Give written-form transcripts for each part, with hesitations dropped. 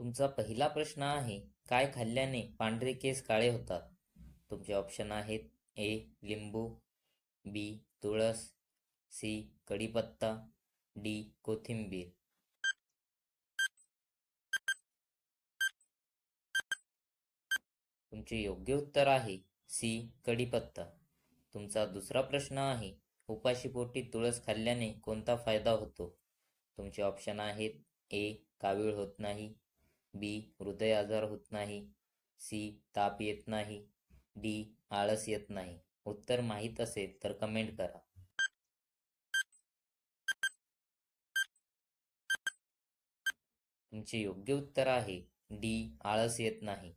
तुमचा पहिला प्रश्न आहे, काय खाल्ल्याने पांढरे केस काळे होतात? तुमचे ऑप्शन आहेत: ए. लिंबू, बी. तुळस, सी. कढीपत्ता, डी. कोथिंबीर. तुमचे योग्य उत्तर आहे सी. कढीपत्ता. तुमचा दुसरा प्रश्न आहे, उपाशीपोटी तुळस खाल्ल्याने कोणता फायदा होतो? तुमचे ऑप्शन आहेत: ए. कावीळ होत नाही, बी. हृदय आजार होत नाही, सी. ताप येत नाही, डी. आळस येत नाही. उत्तर माहीत असेल तर कमेंट करा. तुमचे योग्य उत्तर आहे डी. आळस येत नाही.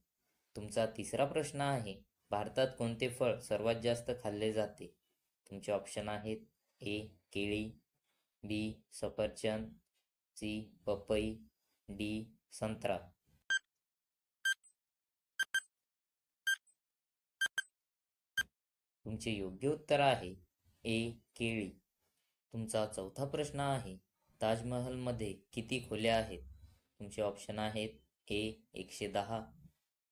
तुमचा तिसरा प्रश्न आहे, भारतात कोणते फळ सर्वात जास्त खाल्ले जाते? तुमचे ऑप्शन आहेत: ए. केळी, बी. सफरचंद, सी. पपई, डी. संत्रा. तुमचे योग्य उत्तर आहे ए. केळी. तुमचा चौथा प्रश्न आहे, ताजमहलमध्ये किती खोल्या आहेत? तुमचे ऑप्शन आहेत: ए. 110,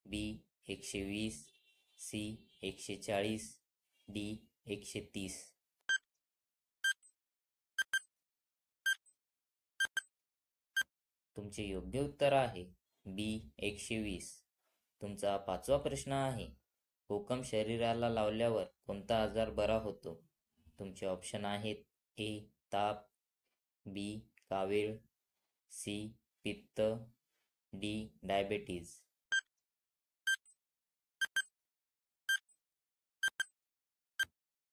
बी. 120, सी. 140, डी. 130. तुमचे योग्य उत्तर आहे बी. 120. तुमचा पाचवा प्रश्न आहे, कोकम शरीराला लावल्यावर कोणता आजार बरा होतो? तुमचे ऑप्शन आहेत: ए. ताप, बी. कावीळ, सी. पित्त, डी. डायबेटीज.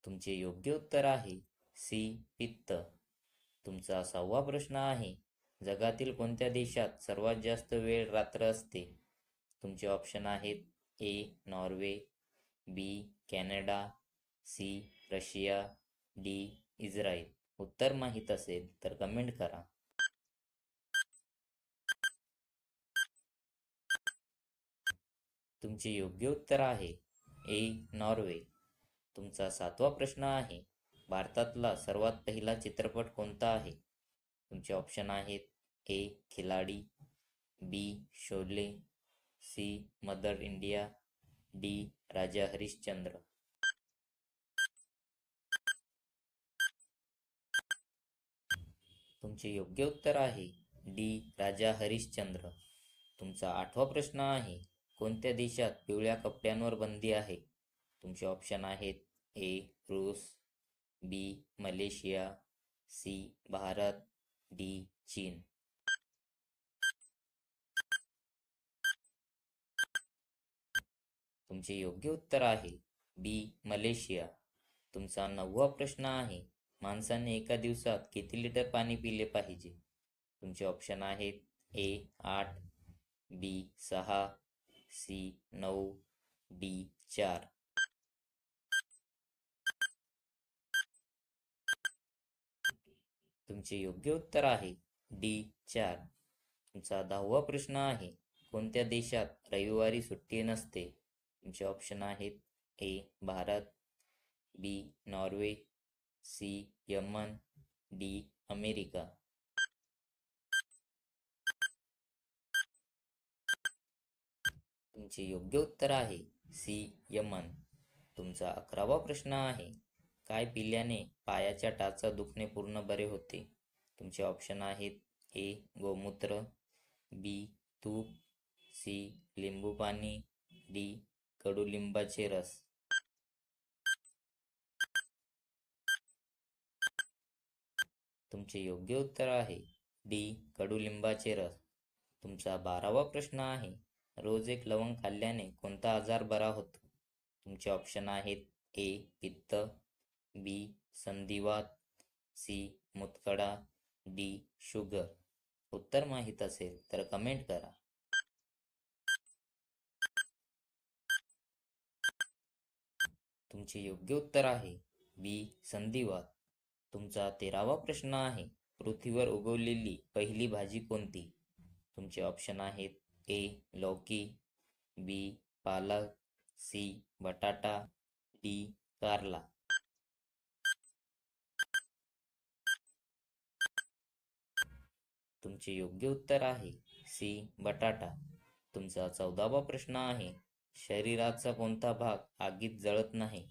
तुमचे योग्य उत्तर आहे सी. पित्त. तुमचा सहावा प्रश्न आहे, जगातील कोणत्या देशात सर्वात जास्त वेळ रात्र असते? तुमचे ऑप्शन आहेत: A. Norway, B. Canada, C. Russia, D. Israel. उत्तर माहीत असेल तर कमेंट करा. तुमचे योग्य उत्तर आहे ए. नॉर्वे. तुमचा सातवा प्रश्न आहे, भारतातला सर्वात पहिला चित्रपट कोणता आहे? तुमचे ऑप्शन आहेत: A. Khiladi, B. Sholay, C. Mother India, D. Raja Harishchandra. तुमचे योग्य उत्तर आहे डी. राजा हरिश्चंद्र. तुमचा आठवा प्रश्न आहे, कोणत्या देशात पिवळ्या कपड्यांवर बंदी आहे? तुमचे ऑप्शन आहेत: ए. रूस, B. Malaysia, C. Bharat, D. चीन. तुमचे योग्य उत्तर आहे बी. मलेशिया. तुमचा नववा प्रश्न आहे, माणसाने एका दिवसात किती लिटर पाणी पिले पाहिजे? तुमचे ऑप्शन आहेत: ए. 8, बी. 6, सी. 9, डी. 4. तुमचे योग्य उत्तर आहे डी. 4. तुमचा 10वा प्रश्न आहे, कोणत्या देशात रविवारी सुट्टी नसते? तुमचे ऑप्शन आहेत: A. Bharat, B. Norway, C. Yemen, D. America. तुमचे योग्य उत्तर आहे सी. यमन. तुमचा 11वा प्रश्न आहे, काय पिल्याने पायाच्या टाचा दुखणे पूर्ण बरे होते? तुमचे ऑप्शन आहेत: ए. गोमूत्र, बी. तूप, सी. लिंबू पाणी, डी. कडुलिंबाचे रस. तुमचे योग्य उत्तर आहे डी. कडुलिंबाचे रस. तुमचा 12वा प्रश्न आहे, रोज एक लवंग खाल्ल्याने कोणता आजार बरा होतो? तुमचे ऑप्शन आहेत: ए. पित्त, बी. संधिवात, सी. मुतखडा, डी. शुगर. उत्तर माहीत असेल तर कमेंट करा. तुमचे योग्य उत्तर आहे बी. संधिवात. तुमचा 13वा प्रश्न आहे, पृथ्वीवर उगवलेली पहिली भाजी कोणती? तुमचे ऑप्शन आहेत: ए. लौकी, बी. पालक, सी. बटाटा, डी. कारला. तुमचे योग्य उत्तर आहे सी बटाटा. तुमचा 14वा प्रश्न आहे, शरीराचा कोणता भाग आगीत जळत नाही?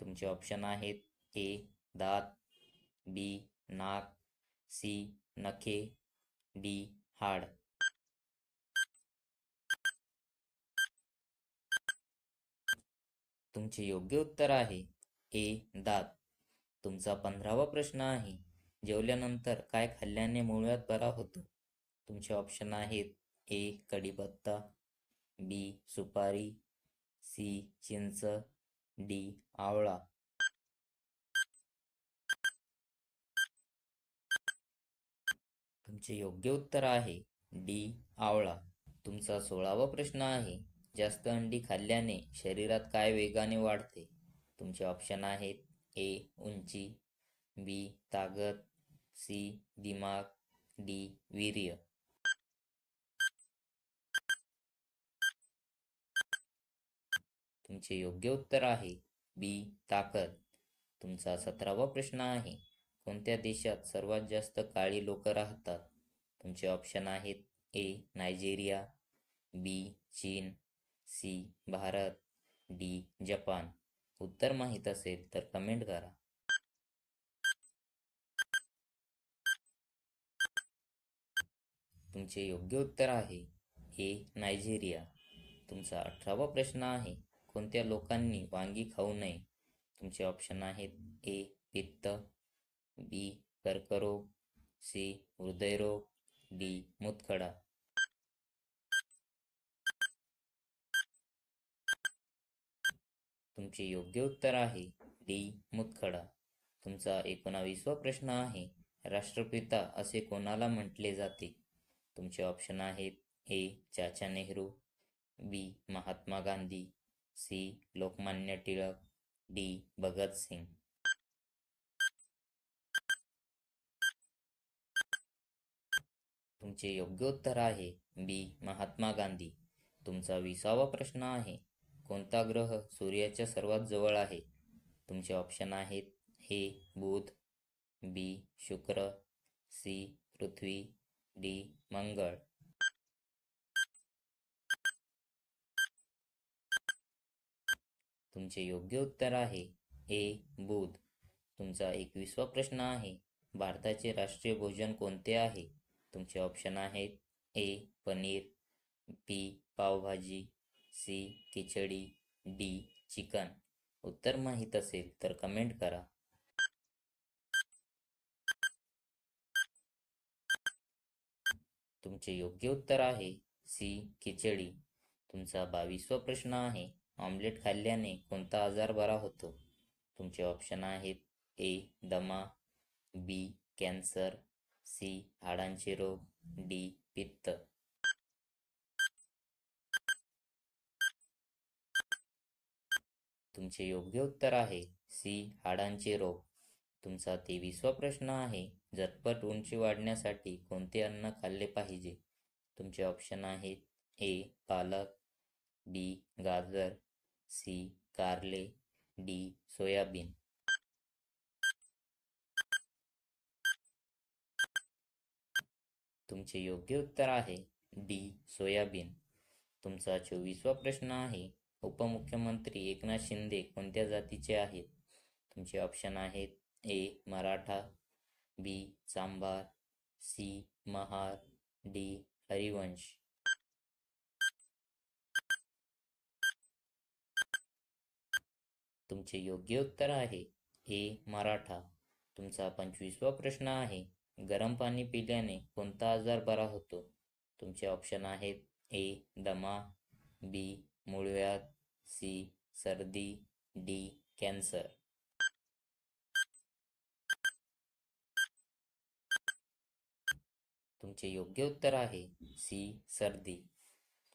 तुमचे ऑप्शन आहेत ए दात, बी नाक, सी नखे, डी हाड. तुमचे योग्य उत्तर आहे ए दात. तुमचा 15वा प्रश्न आहे, जेवल्यानंतर काय खाल्ल्याने मूळव्याध बरा होतो? तुमचे ऑप्शन आहेत ए कढीपत्ता, बी सुपारी, सी चिंच, डी आवळा. तुमचे योग्य उत्तर आहे डी आवळा. तुमचा 16वा प्रश्न आहे, जास्त अंडी खाल्ल्याने शरीरात काय वेगाने वाढते? तुमचे ऑप्शन आहेत ए उंची, बी ताकद, सी दिमाग, डी वीर्य. तुमचे योग्य उत्तर आहे बी ताकद. तुमचा 17वा प्रश्न आहे, कोणत्या देशात सर्वात जास्त काळी लोक राहतात? तुमचे ऑप्शन आहेत ए नायजेरिया, बी चीन, सी भारत, डी जपान. उत्तर माहीत असेल तर कमेंट करा. तुमचे योग्य उत्तर आहे ए नायजेरिया. तुमचा 18वा प्रश्न आहे, कोणत्या लोकांनी वांगी खाऊ नये? तुमचे ऑप्शन आहेत ए पित्त, बी कर्करोग, सी हृदयरोग, डी मूतखडा. तुमचे योग्य उत्तर आहे डी मूतखडा. तुमचा 19वा प्रश्न आहे, राष्ट्रपिता असे कोणाला म्हटले जाते? तुमचे ऑप्शन आहेत ए चाचा नेहरू, बी महात्मा गांधी, सी लोकमान्य टिळक, डी भगतसिंग. तुमचे योग्य उत्तर आहे बी महात्मा गांधी. तुमचा 20वा प्रश्न आहे, कोणता ग्रह सूर्याच्या सर्वात जवळ आहे? तुमचे ऑप्शन आहेत ए बुध, बी शुक्र, सी पृथ्वी, डी मंगळ. तुमचे योग्य उत्तर आहे ए बुध. तुमचा 21वा प्रश्न आहे, भारताचे राष्ट्रीय भोजन कोणते आहे? तुमचे ऑप्शन आहेत ए पनीर, बी पावभाजी, सी खिचडी, डी चिकन. उत्तर माहीत असेल तर कमेंट करा. तुमचे योग्य उत्तर आहे सी खिचडी. तुमचा 22वा प्रश्न आहे, ऑमलेट खाल्ल्याने कोणता आजार बरा होतो? तुमचे ऑप्शन आहेत ए दमा, बी कॅन्सर, सी हाडांचे रोग, डी पित्त. तुमचे योग्य उत्तर आहे सी हाडांचे रोग. तुमचा 23वा प्रश्न आहे, झटपट उंची वाढण्यासाठी कोणते अन्न खाल्ले पाहिजे? तुमचे ऑप्शन आहेत ए पालक, बी गाजर, सी कारले, डी सोयाबीन. तुमचे योग्य उत्तर आहे डी सोयाबीन. तुमचा 24वा प्रश्न आहे, उपमुख्यमंत्री एकनाथ शिंदे कोणत्या जातीचे आहेत? तुमचे ऑप्शन आहेत ए मराठा, बी चांभार, सी महार, डी हरिवंश. तुमचे योग्य उत्तर आहे ए मराठा. तुमचा 25वा प्रश्न आहे, गरम पाणी पिल्याने कोणता आजार बरा होतो? तुमचे ऑप्शन आहेत ए दमा, बी मूळव्याध, सी सर्दी, डी कॅन्सर. तुमचे योग्य उत्तर आहे सी सर्दी.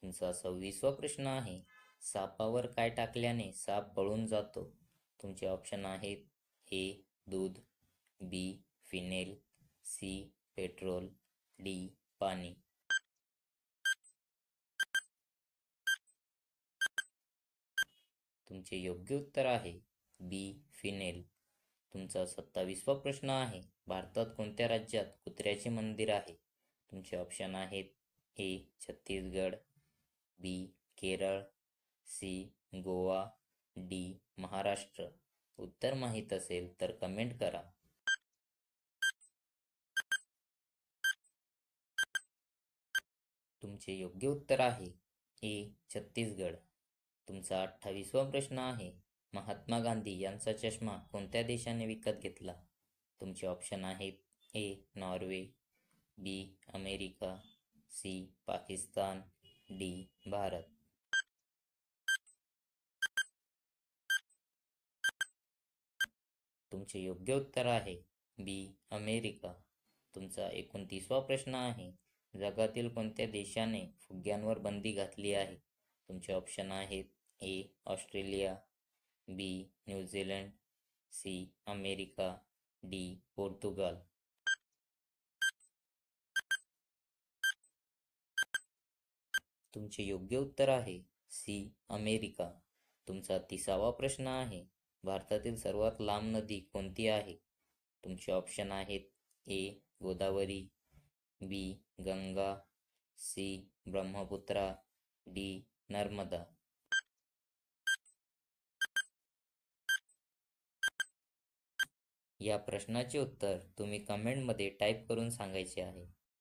तुमचा 26वा प्रश्न आहे, सापावर काय टाकल्याने साप पळून जातो? तुमचे ऑप्शन आहेत ए दूध, बी फिनेल, सी पेट्रोल, डी पाणी. तुमचे योग्य उत्तर आहे बी फिनेल. तुमचा 27वा प्रश्न आहे, भारतात कोणत्या राज्यात कुत्र्याचे मंदिर आहे? तुमचे ऑप्शन आहेत ए छत्तीसगड, बी केरळ, सी गोवा, डी महाराष्ट्र. उत्तर माहीत असेल तर कमेंट करा. तुमचे योग्य उत्तर आहे ए छत्तीसगड. तुमचा 28वा प्रश्न आहे, महात्मा गांधी यांचा चष्मा कोणत्या देशाने विकत घेतला? तुमचे ऑप्शन आहेत A Norway, B America, C Pakistan, D Bharat. तुमचे योग्य उत्तर आहे बी अमेरिका. तुमचा 29वा प्रश्न आहे, जगातील कोणत्या देशाने फुग्यांवर बंदी घातली आहे? तुमचे ऑप्शन आहेत A Australia, B New Zealand, C America, D Portugal. तुमचे योग्य उत्तर आहे सी अमेरिका. तुमचा 30वा प्रश्न आहे, भारतातील सर्वात लांब नदी कोणती आहे? तुमचे ऑप्शन आहेत ए गोदावरी, बी गंगा, सी ब्रह्मपुत्रा, डी नर्मदा. या प्रश्नाचे उत्तर तुम्ही कमेंटमध्ये टाईप करून सांगायचे आहे.